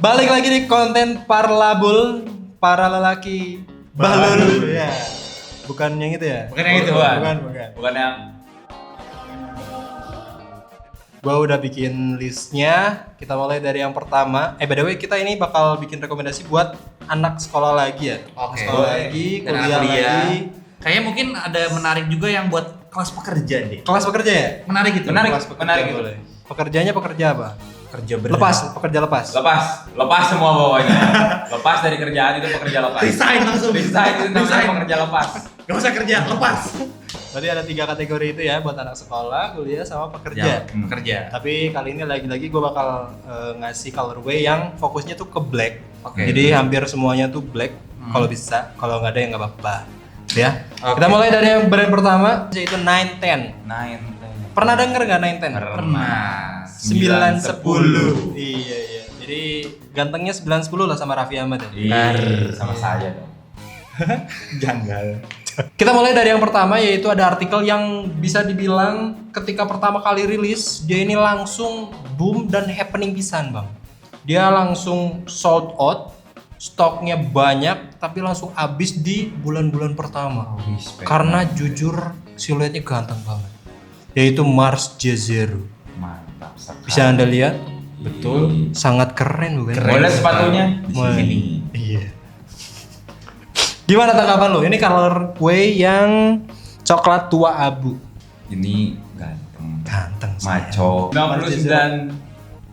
Balik lagi di konten Parlabul, para lelaki balul. Ya. Bukan yang itu ya? Bukan yang itu, Bukan. Bukan yang Gua udah bikin listnya. Kita mulai dari yang pertama. By the way, kita ini bakal bikin rekomendasi buat anak sekolah lagi ya. Oke. Sekolah lagi, Dan kuliah lagi. Kayaknya mungkin ada menarik juga yang buat kelas pekerja deh. Kelas pekerja ya? Menarik gitu. Kelas pekerja menarik gitu. boleh. Pekerjanya pekerja apa? Kerja Pekerja lepas. lepas semua bawahnya. Lepas dari kerjaan itu pekerja lepas. Resign langsung. Resign itu namanya pekerja lepas. Gak usah kerja, lepas. Berarti ada 3 kategori itu ya buat anak sekolah, kuliah, sama pekerja. Pekerja. Tapi kali ini lagi-lagi gue bakal ngasih colorway yang fokusnya tuh ke black. Oke. Jadi hampir semuanya tuh black kalau bisa. Kalau nggak ada ya nggak apa-apa. Ya. Oke. Kita mulai dari yang brand pertama yaitu 910. Pernah denger nggak 910? Pernah. 910. Iya. Jadi gantengnya 910 lah sama Raffi Ahmad ya. Sama saya dong. Janggal. Kita mulai dari yang pertama, yaitu ada artikel yang bisa dibilang ketika pertama kali rilis dia ini langsung boom dan happening pisan bang. Dia langsung sold out, stoknya banyak tapi langsung habis di bulan-bulan pertama. Karena jujur siluetnya ganteng banget, yaitu Mars J0. Mantap sekali. Bisa anda lihat? Betul, sangat keren bukan? Boleh sepatunya di Wah, sini. Iya. Gimana tanggapan lo? Ini colorway yang coklat tua abu. Ini ganteng. Sayang. Maco.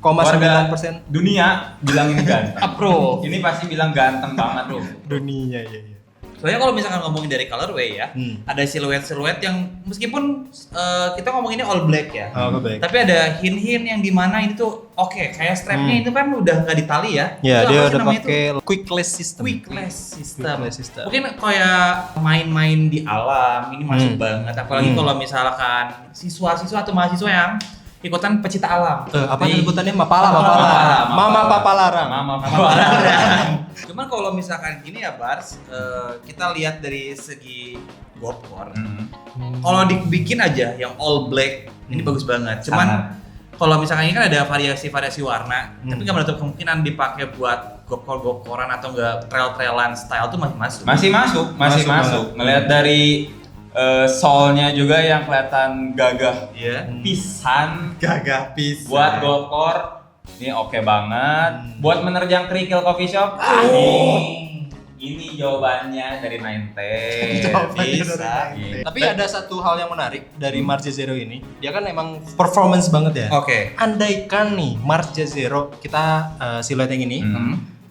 99,9% dunia bilang ini ganteng. Approve. Ini pasti bilang ganteng banget tuh. dunia ya. Soalnya kalau misalkan ngomongin dari colorway ya, ada siluet-siluet yang meskipun kita ngomonginnya all black ya, Baik. tapi ada hint-hint yang dimana ini tuh oke, kayak strapnya itu kan udah nggak ditali ya. Ya, Itu dia apa sih udah namanya pakai quickless system. Quickless system. Quickless system. Mungkin kayak main-main di alam ini masuk banget. Apalagi kalau misalkan siswa-siswa atau mahasiswa yang ikutan pecinta alam. Apa Di- sebutannya? Mapala. Mama Papa Larang. Mama Cuman kalau misalkan gini ya Bars, kita lihat dari segi Gopcore. Kalau dibikin aja yang all black, ini bagus banget. Cuman kalau misalkan ini kan ada variasi-variasi warna, tapi nggak menutup kemungkinan dipakai buat gopkor-gopkoran atau enggak trail-trailan style tuh masih masuk. Masih masuk. Ngelihat dari soulnya juga yang kelihatan gagah. Iya. Pisan. Gagah pisan. Buat gopkor ini oke banget. Buat menerjang kerikil coffee shop. Ini jawabannya dari 910. Bisa. Tapi ada satu hal yang menarik dari Mars J0 ini. Dia kan emang performance banget ya. Oke. Andaikan nih Mars J0 kita siluet yang ini,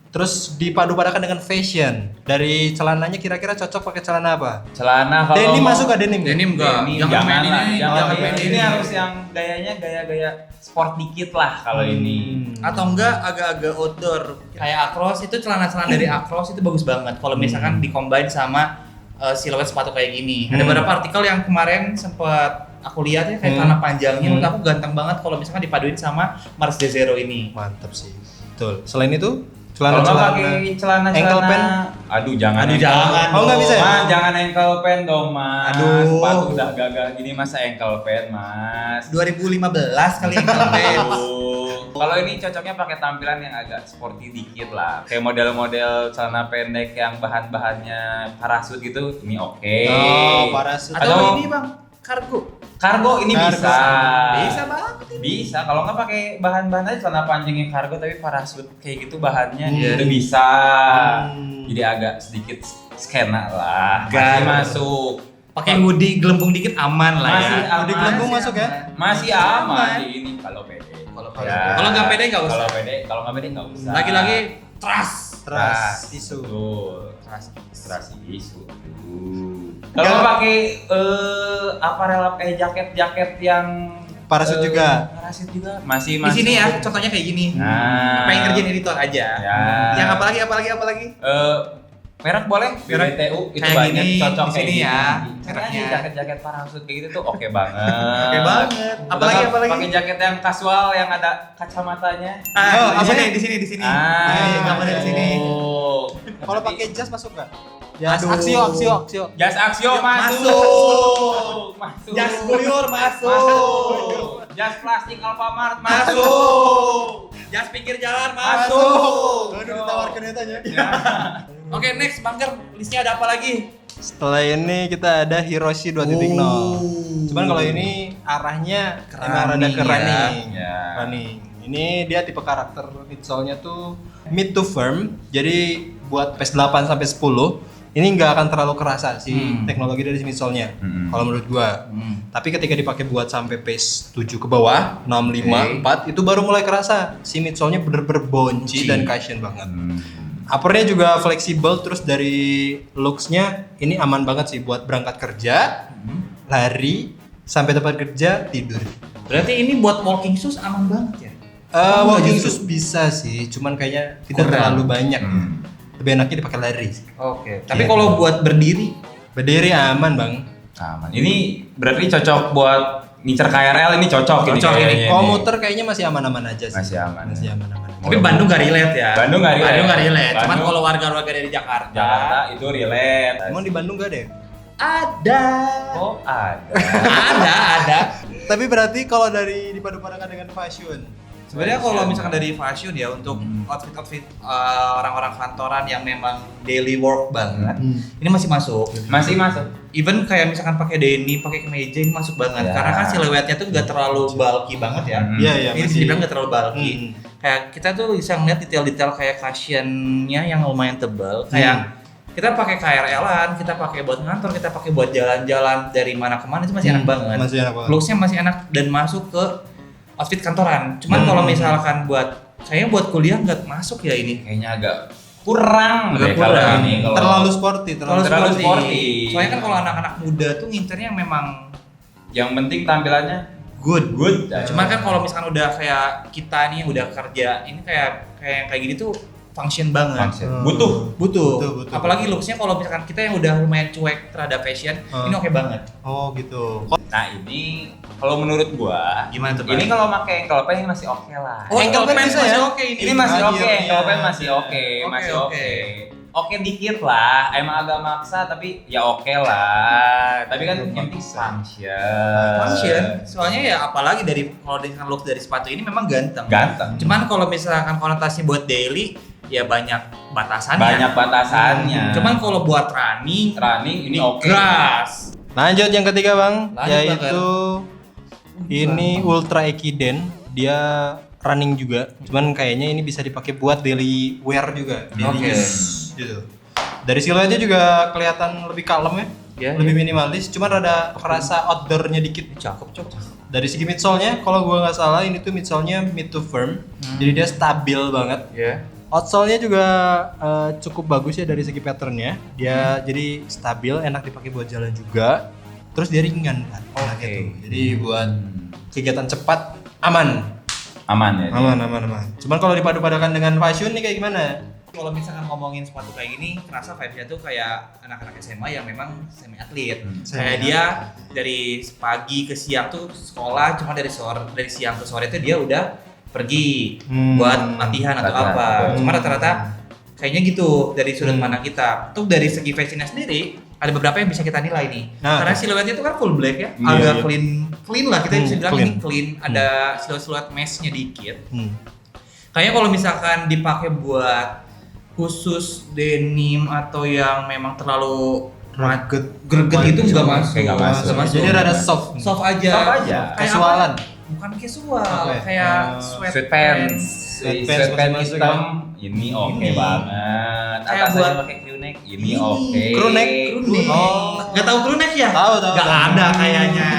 terus dipadu-padakan dengan fashion. Dari celananya kira-kira cocok pakai celana apa? Celana kalau Denim mau- masuk gak denim? Denim enggak? Jangan main lah, ini, jangan jangan ini. main Ini harus yang gayanya gaya-gaya sport dikit lah kalau ini. Atau enggak agak-agak outdoor kayak Acros itu celana-celana dari Acros itu bagus banget kalau misalkan dikombin sama siluet sepatu kayak gini. Ada beberapa artikel yang kemarin sempat aku lihat ya kayak celana panjangnya menurut aku ganteng banget kalau misalkan dipaduin sama Mars J0 ini. Mantap sih. Betul. Selain itu, Kalau nggak pakai celana ankle pen? Aduh jangan. Aduh, ankle. jangan Oh, nggak bisa ya? Mas, jangan ankle pen dong mas. Aduh. Sepatu udah gagal gini masa ankle pen mas. 2015 kali ini Kalau ini cocoknya pakai tampilan yang agak sporty dikit lah. Kayak model-model celana pendek yang bahan-bahannya parasut gitu, ini oke. Oh, parasut. Atau Atau- ini bang, kargo. Kargo ini Kargo. bisa. Bisa banget ini. Bisa, kalau nggak pakai bahan-bahan aja celana panjang yang kargo tapi parasut kayak gitu bahannya Iya. itu bisa. Hmm. Jadi agak sedikit skena lah. Gan. Masih masuk. Pakai hoodie gelembung dikit aman lah Masih ya. aman. Hoodie gelembung masuk ya? Masih aman di ini kalau pede. Kalau nggak pede nggak usah. Kalau nggak pede nggak usah. Lagi-lagi trust. Trust isu. Betul. Trust. Isu. Kalau pakai aparel kayak jaket-jaket yang Parasut juga. Parasut juga. Masih Di sini ya, masuk. contohnya kayak gini. Nah. Pengen kerjain editor aja. Ya. Yang apalagi? Merek boleh, Merek BTU itu kayak banyak gini, cocok di kayak sini gini. ya. Caranya Mereknya. jaket-jaket parasut kayak gitu tuh oke banget. Oke banget. Apalagi? Pakai jaket yang kasual yang ada kacamatanya. Oh, Di apa sini, nih? di sini, di sini. Ah, Ini gambarnya di sini. oh. Kalau Tapi- pakai jas masuk nggak? Ya, Jas aksio. jas aksio Masuk. masuk. Jas guyur masuk. Masuk. Jas plastik Alfamart masuk. Masuk. Jas pinggir jalan masuk. ini tanya. Oke, next Bangker, listnya ada apa lagi? Setelah ini kita ada Hiroshi 2.0. Cuman kalau ini arahnya emang rada ke running. Ya. Running. Ini dia tipe karakter midsole-nya tuh mid to firm. Jadi buat PS8 sampai 10 ini nggak akan terlalu kerasa sih teknologi dari midsole-nya. Kalau menurut gua. Tapi ketika dipakai buat sampai PS7 ke bawah, 6, 5, 4 itu baru mulai kerasa si midsole-nya bener-bener bonci dan cushion banget. Uppernya juga fleksibel, terus dari looks-nya ini aman banget sih buat berangkat kerja, lari, sampai tempat kerja, tidur. Berarti ini buat walking shoes aman banget ya? Walking shoes bisa sih, cuman kayaknya tidak terlalu banyak. Lebih enaknya dipakai lari. Oke. Tapi kalau buat berdiri aman bang. Aman. Ini berarti cocok buat ngincer KRL, ini cocok ini. Cocok ini. kayaknya Komuter kayaknya masih aman-aman aja sih. Masih aman. Masih aman-aman. Tapi Bandung gak relate ya? Bandung nggak relate. Cuman Bandung- kalau warga-warga dari Jakarta itu relate. Emang di Bandung gak ada ya? ada. Oh, ada. ada. Tapi berarti kalau dari dipadu-padankan dengan fashion. Sebenarnya kalau misalkan dari fashion ya untuk outfit orang-orang kantoran yang memang daily work banget, ini masih masuk. Masih masuk. Even kayak misalkan pakai denim, pakai kemeja ini masuk banget Ya. karena kan siluetnya tuh nggak terlalu bulky banget ya. Iya, Ini masih. dibilang nggak terlalu bulky. Kayak kita tuh bisa ngeliat detail-detail kayak cushionnya yang lumayan tebal. Kayak kita pakai KRL-an, kita pakai buat ngantor, kita pakai buat jalan-jalan dari mana ke mana itu masih enak banget. Masih enak banget. Looks-nya masih enak dan masuk ke outfit kantoran. Cuman kalau misalkan kayaknya buat kuliah nggak masuk ya ini. Kayaknya agak kurang Agak deh kalau kurang. ini. Kalau Terlalu sporty, Terlalu sporty. Soalnya kan kalau anak-anak muda tuh ngincernya memang yang penting tampilannya good. Ya. Cuman kan kalau misalkan udah kayak kita nih udah kerja, ini kayak gini tuh function banget. Function. Butuh. Butuh. Butuh. Apalagi looks-nya kalau misalkan kita yang udah lumayan cuek terhadap fashion, ini oke banget. Oh gitu. Nah, ini kalau menurut gua Gimana tuh, Pak? ini kalau pakai ankle pant ini masih oke lah. Oh, Ankle pant pants bisa ya? masih oke ini. Ini masih Ah, oke, iya, ankle pant iya. masih oke, masih Oke, oke. Oke dikit lah, emang agak maksa tapi ya oke lah. Tapi kan yang penting Function. Soalnya ya apalagi kalau dengan look dari sepatu ini memang ganteng. Ganteng. Cuman kalau misalkan konotasi buat daily ya banyak batasannya. Banyak batasannya. Cuman kalau buat running ini oke. gas. Lanjut yang ketiga bang, Lanjut, yaitu ini Ultra Ekiden. Dia running juga, cuman kayaknya ini bisa dipakai buat daily wear juga. Daily Oke. use, gitu. Dari siluetnya juga kelihatan lebih kalem ya, Ya, lebih minimalis, cuman rada kerasa outdoornya dikit. Cakep. Dari segi midsole-nya, kalau gua nggak salah ini tuh midsole-nya mid to firm, jadi dia stabil banget. Ya. Outsole-nya juga cukup bagus ya dari segi pattern-nya. Dia jadi stabil, enak dipakai buat jalan juga. Terus dia ringan kan. Oke. Gitu. Jadi buat kegiatan cepat aman. Aman ya. Aman. Cuman kalau dipadu-padankan dengan fashion nih kayak gimana? Kalau misalkan ngomongin sepatu kayak gini, kerasa vibes-nya tuh kayak anak-anak SMA yang memang semi atlet. Kayak dia dari pagi ke siang tuh sekolah, cuma dari siang ke sore tuh dia udah pergi buat latihan atau Latihan. apa. Cuma rata-rata kayaknya gitu dari sudut pandang kita. Tuh dari segi fashionnya sendiri ada beberapa yang bisa kita nilai nih. Nah, Karena siluetnya itu kan full black ya, Iya, agak iya. clean lah kita bisa bilang clean. ini clean. Ada siluet mesh-nya dikit. Kayaknya kalau misalkan dipakai buat khusus denim atau yang memang terlalu greget itu nggak masuk. Kayak nggak masuk. Jadi rada soft. Soft aja. Soft aja. Kayak Casualan. apa? Bukan casual, Apa ya? kayak Sweatpants. Sweatpants Sweatpants masih hitam masuk ini oke Ini. banget. Kayak Atasnya buat- pakai crew neck ini oke. Crew neck. Oh. Gak tahu crew neck ya? Tahu. Gak ada kayaknya.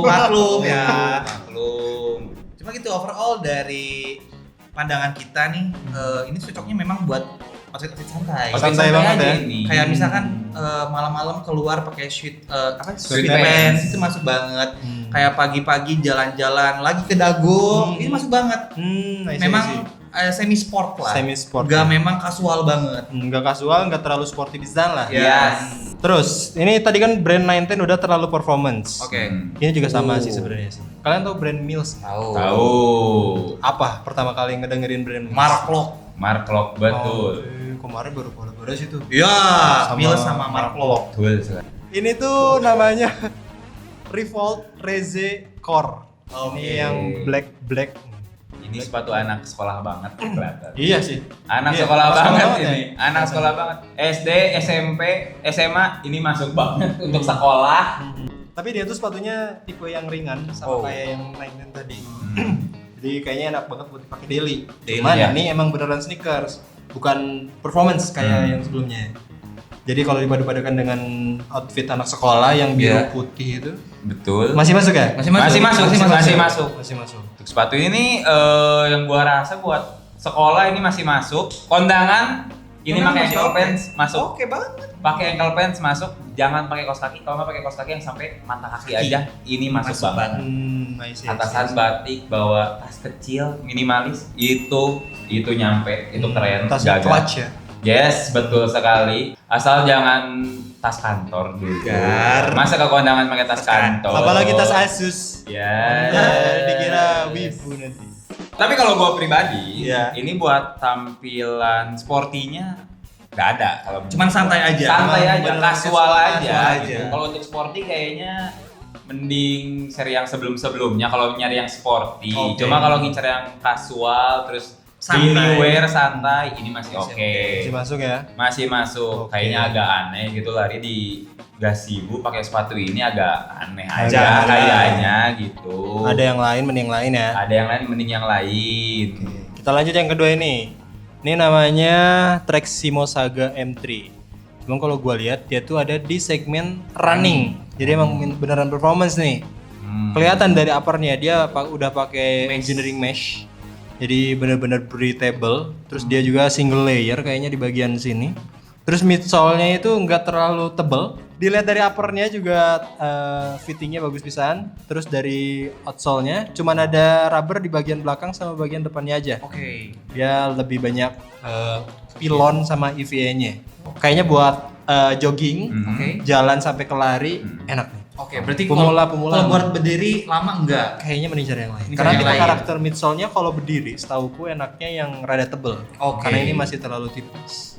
Maklum ya. Maklum. Cuma gitu overall dari pandangan kita nih, ini cocoknya memang buat outfit santai. Santai banget aja ya. ini. Kayak misalkan malam-malam keluar pakai Sweatpants. sweatpants itu masuk banget. Kayak pagi-pagi jalan-jalan lagi ke Dago, ini masuk banget. Memang semi sport lah. Semi sport. Gak memang kasual banget. Nggak kasual, nggak terlalu sporty design lah. Yes. Terus, ini tadi kan brand 910 udah terlalu performance. Oke. Ini juga sama sih sebenarnya sih. Kalian tahu brand Mills? Tahu. Apa pertama kali ngedengerin brand Mills? Mark Lock. Mark Lock betul. Kemarin baru kolaborasi tuh. Iya, Sama Mills sama Mark Lock. Betul. Ini tuh namanya Revolt Reze Core. Oke. Ini yang black. Ini sepatu anak sekolah banget kelihatan. Iya sih. Anak Iya, sekolah sekolah banget banget ini. Anak sekolah banget. SD, SMP, SMA ini masuk banget untuk sekolah. Tapi dia tuh sepatunya tipe yang ringan sama kayak yang lain tadi. Jadi kayaknya enak banget buat dipakai daily. Cuman ya. ini emang beneran sneakers, bukan performance kayak yang sebelumnya. Jadi kalau dipadu-padukan dengan outfit anak sekolah yang biru putih itu, Betul. masih masuk ya? Masih masuk. Masih masuk. Untuk sepatu ini yang gua rasa buat sekolah ini masih masuk. Kondangan ini pakai ankle pants masuk. Oke banget. Pakai ankle pants masuk. Jangan pakai kaos kaki. Kalau nggak pakai kaos kaki yang sampai mata kaki aja, ini masuk banget. Atasan batik, bawa tas kecil, minimalis, itu nyampe, itu keren. Tas jaga. clutch ya? Yes, betul sekali. Asal jangan tas kantor dulu. Masa ke kondangan pakai tas kantor? Apalagi tas Asus. Ya. Dikira wibu nanti. Tapi kalau gue pribadi, Iya. ini buat tampilan sportinya nggak ada. Kalau Cuman santai aja. santai aja, Bener-bener kasual aja. kasual aja. Gitu. Kalau untuk sporty kayaknya mending seri yang sebelum-sebelumnya kalau nyari yang sporty. Oke. Cuma kalau ngincer yang kasual terus Santai. daily wear santai, ini masih oke. Masih masuk ya? Masih masuk. Oke. Kayaknya agak aneh gitu lari di Gazebo pakai sepatu ini agak aneh Agak aja aneh. kayaknya gitu. Ada yang lain mending lain ya? Ada yang lain mending yang lain. Kita lanjut yang kedua ini. Ini namanya Treximo Saga M3. Cuma kalau gua lihat dia tuh ada di segmen running. Jadi emang beneran performance nih. Kelihatan dari uppernya dia udah pakai engineering mesh. Jadi bener-bener breathable. Terus dia juga single layer kayaknya di bagian sini. Terus midsole-nya itu nggak terlalu tebel. Dilihat dari uppernya juga fittingnya bagus pisan. Terus dari outsole-nya cuman ada rubber di bagian belakang sama bagian depannya aja. Oke. Dia lebih banyak pilon sama EVA-nya. Kayaknya buat jogging, jalan sampai ke lari enak nih. Oke, berarti Pemula kalau buat berdiri lama enggak? Kayaknya mending cari yang lain. Ini Karena yang tipe lain. karakter midsole-nya kalau berdiri, setauku enaknya yang rada tebel. Oke. Karena ini masih terlalu tipis.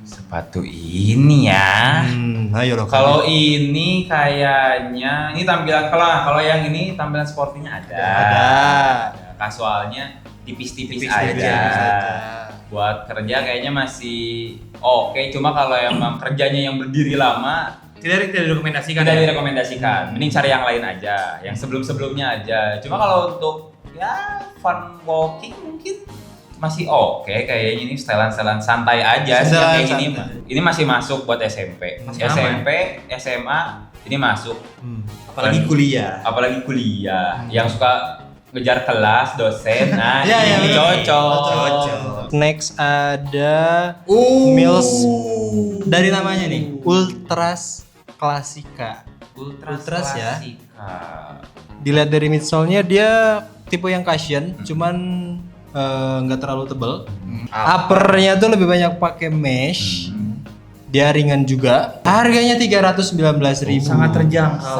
Sepatu ini ya. Ayo loh. Kalau ini kayaknya ini tampilan kalau yang ini tampilan sportinya ada. Ada. Kasualnya tipis-tipis Tipis-tipis aja. aja. Buat kerja kayaknya masih oke. Cuma kalau emang kerjanya yang berdiri lama Tidak direkomendasikan. tidak ya? direkomendasikan. Mending cari yang lain aja, yang sebelum-sebelumnya aja. Cuma kalau untuk ya fun walking mungkin masih oke kayaknya ini setelan-setelan santai aja sih Setelan kayak gini. santai. Ini masih masuk buat SMP. Masih SMP, SMA ini masuk. Apalagi kuliah. Apalagi kuliah yang suka ngejar kelas dosen. Nah, Iya, iya, ini iya. cocok. Next ada Mills dari namanya nih, Ultras Classica. Ultras ya. Classica. Dilihat dari midsole-nya dia tipe yang cushion, cuman nggak terlalu tebel. Uppernya tuh lebih banyak pakai mesh. Dia ringan juga. Harganya 319.000. Sangat terjangkau.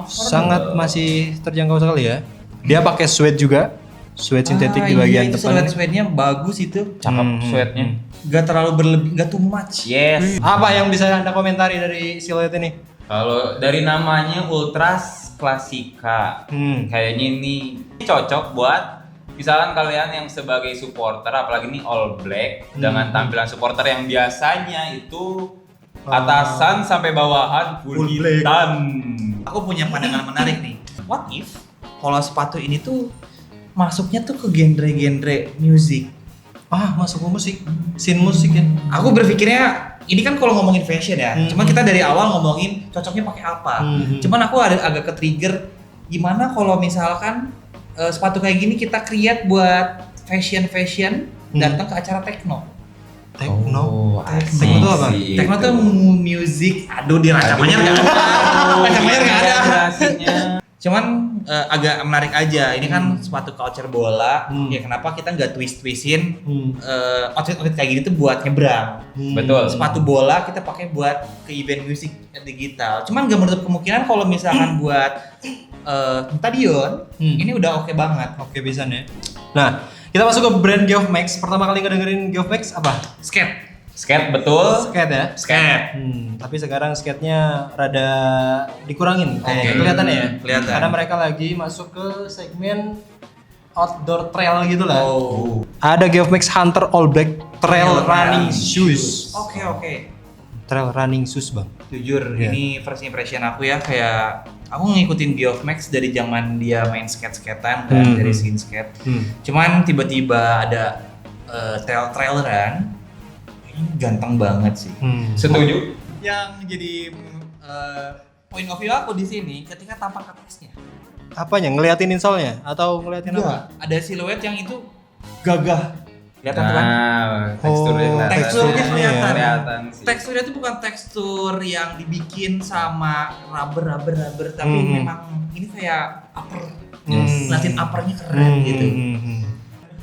Sangat masih terjangkau sekali ya. Dia pakai sweat juga. Sweat sintetik di bagian itu depan. sweatnya bagus itu. Cakep sweatnya. Gak terlalu berlebih, gak too much. Yes. Apa yang bisa Anda komentari dari siluet ini? Kalau dari namanya Ultras Classica, kayaknya ini cocok buat misalkan kalian yang sebagai supporter, apalagi ini all black, dengan tampilan supporter yang biasanya itu atasan sampai bawahan full hitam. Aku punya pandangan menarik nih. What if kalau sepatu ini tuh masuknya tuh ke genre-genre musik? Masuk ke musik, scene musik ya. Aku berpikirnya ini kan kalau ngomongin fashion ya, cuma kita dari awal ngomongin cocoknya pakai apa. Cuman aku ada agak ke-trigger gimana kalau misalkan sepatu kayak gini kita create buat fashion datang ke acara techno. Techno. asik Techno tuh apa? sih Techno itu. tuh music. Aduh, di racamanya nggak ada. Racamanya nggak ada. Jelasinnya. Cuman agak menarik aja. Ini kan sepatu culture bola. Ya kenapa kita nggak twist-twistin outfit kayak gini tuh buat nyebrang. Betul. Sepatu bola kita pakai buat ke event musik digital. Cuman nggak menutup kemungkinan kalau misalkan buat stadion, ini udah oke banget. Oke, bisa nih. Nah, kita masuk ke brand Geoff Max. Pertama kali ngedengerin Geoff Max apa? Skate. Skate betul. Skate ya? Skate. Tapi sekarang skate-nya rada dikurangin. Oke. Kelihatan ya? Kelihatan. Karena mereka lagi masuk ke segmen outdoor trail gitu lah. Oh. Ada Geoff Max Hunter All Black Trail Running Shoes. Oke. Trail running shoes, Bang. Jujur, Iya. ini first impression aku ya, kayak aku ngikutin Geoff Max dari zaman dia main skate-skatean kan, dari scene skate. Cuman tiba-tiba ada trail run, ini ganteng banget sih. Setuju. Yang jadi point of view aku di sini ketika tampak atasnya. Apanya? Ngeliatin insole-nya atau ngeliatin Enggak, apa? ada siluet yang itu gagah. Kelihatan tuh kan? Teksturnya kelihatan. Teksturnya kelihatan. Kelihatan sih. Teksturnya itu bukan tekstur yang dibikin sama rubber, tapi memang ini kayak upper. Ngeliatin uppernya keren gitu.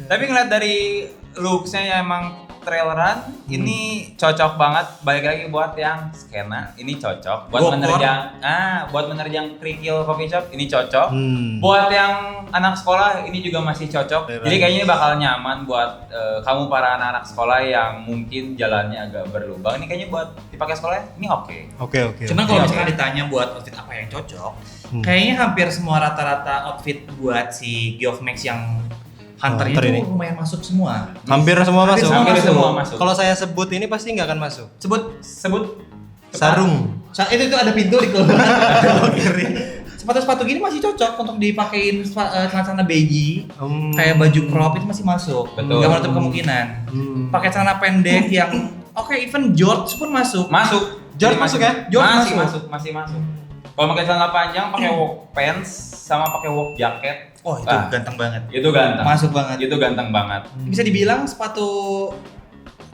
Tapi ngeliat dari looks-nya ya emang trail run ini cocok banget, balik lagi buat yang skena ini cocok buat Gokor. menerjang kerikil coffee shop ini cocok. Buat yang anak sekolah ini juga masih cocok. Jadi kayaknya bakal nyaman buat kamu para anak-anak sekolah yang mungkin jalannya agak berlubang. Ini kayaknya buat dipakai sekolah ini oke. Oke. Cuman kalau misalkan ditanya buat outfit apa yang cocok, kayaknya hampir semua rata-rata outfit buat si Geoff Max yang Hunter Hunter itu ini. lumayan masuk semua. Hampir semua masuk. Hampir semua masuk. Kalau saya sebut ini pasti nggak akan masuk. Sebut Sarung. itu ada pintu di keluar. Sepatu-sepatu gini masih cocok untuk dipakein celana baggy, kayak baju crop itu masih masuk. Betul. Nggak menutup kemungkinan. Pakai celana pendek yang even George pun masuk. George masuk ya? George masih masuk. Kalau pakai celana panjang, pakai work pants sama pakai work jacket. Oh, itu ganteng banget. Itu ganteng. Masuk banget. Itu ganteng banget. Bisa dibilang sepatu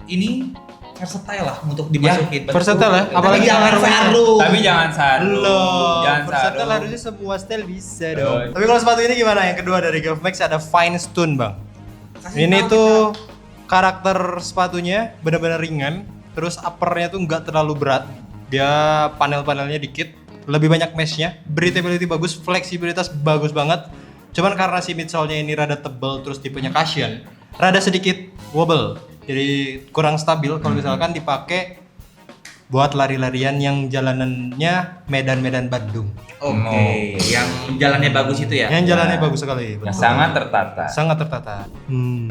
ini versatile lah untuk dimasukin. Versatile ya? Apalagi Apalagi jangan colorway-nya. sarung. Tapi jangan sarung. Jangan versatile sarung. harusnya semua style bisa dong. Tapi kalau sepatu ini gimana? Yang kedua dari Geoff Max ada Fine Stone, Bang. Kasih Ini tahu tuh karakter sepatunya benar-benar ringan, terus uppernya tuh nggak terlalu berat. Dia panel-panelnya dikit, lebih banyak meshnya, breathability bagus, fleksibilitas bagus banget. Cuman karena si midsole-nya ini rada tebel terus tipenya cushion, rada sedikit wobble. Jadi kurang stabil kalau misalkan dipakai buat lari-larian yang jalanannya Medan-Medan Bandung. Oke, yang jalannya bagus itu ya. Yang jalannya bagus sekali. Yang betul. sangat tertata. Sangat tertata.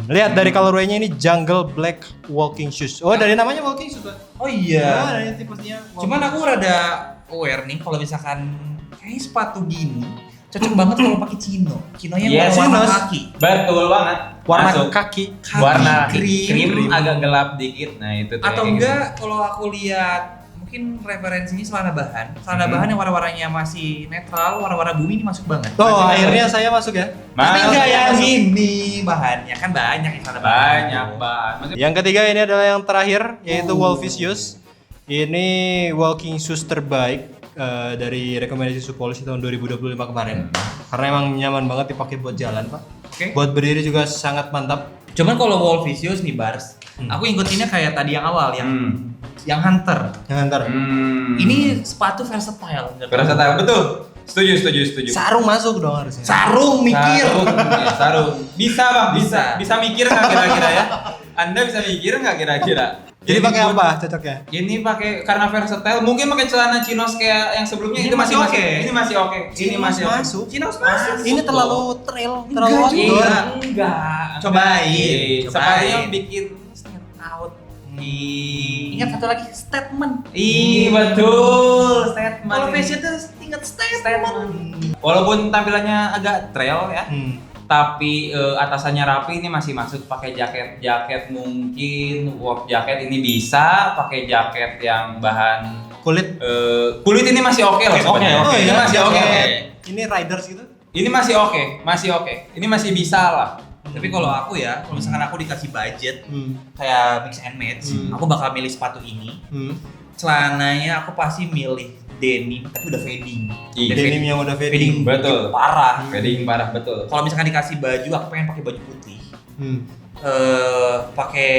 Lihat dari colorway-nya ini Jungle Black Walking Shoes. Oh, dari namanya walking shoes, Pak. Oh iya. Ya, dari tipenya. Cuman aku rada aware nih kalau misalkan kayak sepatu gini cocok banget kalau pakai chino. Chinonya Yes, warna chinos. kaki. Betul banget. warna Masuk. kaki. Warna krim. krim agak gelap dikit. Nah, itu tuh Atau yang kayak enggak kalau aku lihat mungkin referensinya celana bahan. Celana bahan yang warna-warnanya masih netral, warna-warna bumi ini masuk banget. Oh, akhirnya saya masuk ya. Mas, Tapi enggak yang masuk. ini bahannya kan banyak yang celana bahan. banyak banget. Maksudnya, Yang ketiga ini adalah yang terakhir yaitu Wolfisius. Ini walking shoes terbaik dari rekomendasi Supolisi tahun 2025 kemarin. Karena emang nyaman banget dipakai buat jalan, Pak. Oke. Buat berdiri juga sangat mantap. Cuman kalau Wolfisius nih Bars, aku ngikutinnya kayak tadi yang awal yang Hunter. Yang ntar. Ini sepatu versatile. versatile betul. Setuju. Sarung masuk dong harusnya. Sarung mikir. Sarung. Bisa, Bang. Bisa. Bisa mikir nggak kira-kira ya? Anda bisa mikir nggak kira-kira? Jadi pakai apa cocoknya? Ini pakai karena versatile, mungkin pakai celana chinos kayak yang sebelumnya Ini itu masih masih oke. oke. Ini masih oke. Ini masih oke. masuk. Chinos masuk. Ini terlalu trail, terlalu Enggak outdoor. juga. Enggak. Cobain. Sepatunya bikin stand out. Ingat satu lagi statement. Betul, statement. Kalau fashion tuh ingat statement. Walaupun tampilannya agak trail ya, Hmm. tapi atasannya rapi ini masih masuk. Pakai jaket mungkin work jacket ini bisa, pakai jaket yang bahan Kulit. kulit ini masih oke lah sebenarnya. oke. Ini masih oke. Ini riders gitu. Ini masih oke. Ini masih bisa lah. Tapi kalau aku ya, kalau misalkan aku dikasih budget kayak mix and match, aku bakal milih sepatu ini. Celananya aku pasti milih denim, tapi udah fading. Iya. Denim yang udah fading. Betul. Parah. Fading parah betul. Kalau misalkan dikasih baju, aku pengen pakai baju putih. Pakai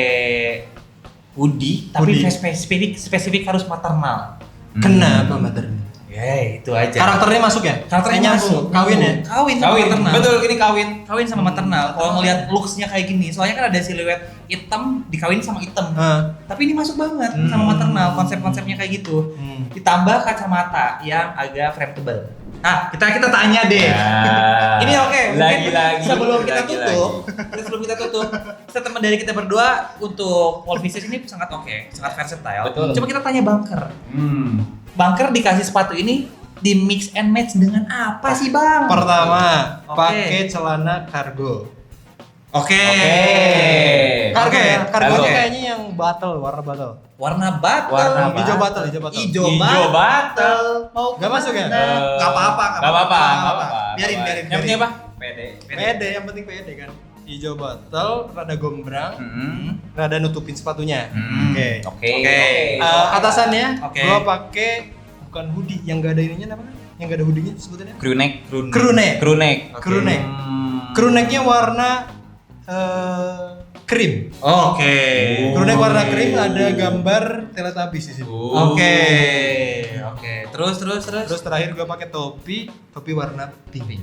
hoodie, tapi Hoodie. spesifik harus maternal. Kenapa maternal? Ya itu aja. Karakternya masuk ya? Karakternya nyambung. masuk. Kawin ya? Kawin sama maternal. Betul, ini kawin. Kawin sama maternal. Kalau ngelihat looks-nya kayak gini, soalnya kan ada siluet hitam dikawin sama hitam. Tapi ini masuk banget sama maternal, konsep-konsepnya kayak gitu. Ditambah kacamata yang agak frame tebal. Nah, kita tanya deh. Ya. Ini oke, mungkin Lagi-lagi. sebelum kita tutup, statement dari kita berdua untuk Polvises ini sangat oke, sangat versatile. Betul. Coba kita tanya Bunker. Bunker dikasih sepatu ini di mix and match dengan apa sih, Bang? Pertama, Oke. pakai celana kargo. Oke. Kargo Oke. ya? Kargo Kargo. kayaknya yang battle, warna battle. Warna battle. Warna Hijau Apa? battle, hijau battle. Hijau Hijau battle. Mau Nggak masuk ya? Nggak apa-apa. Nggak apa-apa. Biarin. Yang penting apa? Pede. Pede, yang penting pede kan. Hijau battle, rada gombrang, Hmm. rada nutupin sepatunya. Hmm. Oke. Oke. Oke. Atasannya, Oke. gua pakai bukan hoodie, yang gak ada ininya namanya, yang gak ada hoodie-nya sebutannya. Crew neck. Crew neck. Crew neck. Crew neck. Hmm. Crew necknya warna krim. Oke. Crew neck warna krim, ada gambar Teletubbies di sini. Oke. Oke. Terus. Terus terakhir gua pakai topi warna pink.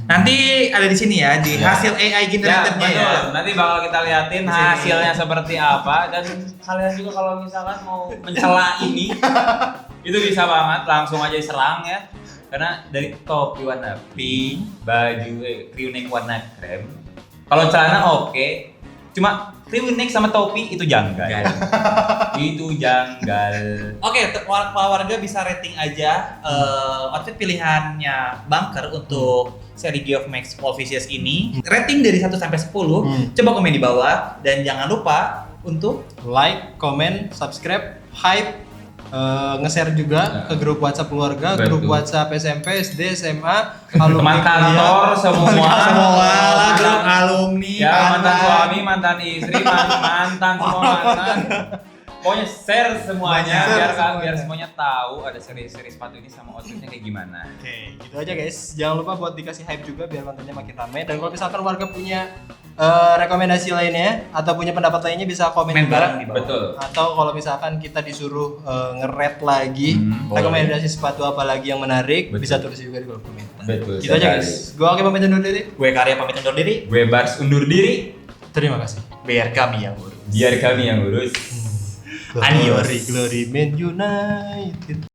Nanti ada di sini ya, di Ya. hasil AI Ya, generatednya betul. ya. Nanti bakal kita liatin Di sini. hasilnya seperti apa dan kalian juga kalau misalkan mau mencela ini itu bisa banget langsung aja serang ya. Karena dari topi warna pink, baju crew neck warna krem. Kalau celana oke, cuma crew neck sama topi itu janggal. Itu janggal. Oke, warga bisa rating aja outfit pilihannya Bunker untuk seri Geoff Max Polvisius ini. Rating dari 1 sampai 10. Coba komen di bawah dan jangan lupa untuk Like, comment, subscribe, hype, nge-share juga ke grup WhatsApp keluarga, Betul. grup WhatsApp SMP, SD, SMA, Teman kantor semua. semua grup alumni, Ya, mantan mantan. suami, mantan istri, mantan semua mantan. Pokoknya share semuanya Share biar semuanya. biar semuanya tahu ada seri-seri sepatu ini sama outfitnya kayak gimana. Oke, gitu aja guys. Jangan lupa buat dikasih hype juga biar kontennya makin ramai. Dan kalau misalkan warga punya rekomendasi lainnya atau punya pendapat lainnya bisa komen Komen juga. bareng di bawah. Betul. Atau kalau misalkan kita disuruh nge-rate lagi Boleh. rekomendasi sepatu apa lagi yang menarik, Betul. bisa tulis juga di kolom komentar. Betul Gitu aja sekali. guys. Gua Oki pamit undur diri. Gue Karya pamit undur diri, Gue Bars undur diri, Terima kasih. biar kami yang urus. biar kami yang urus. Adios. Glory, glory, Man United.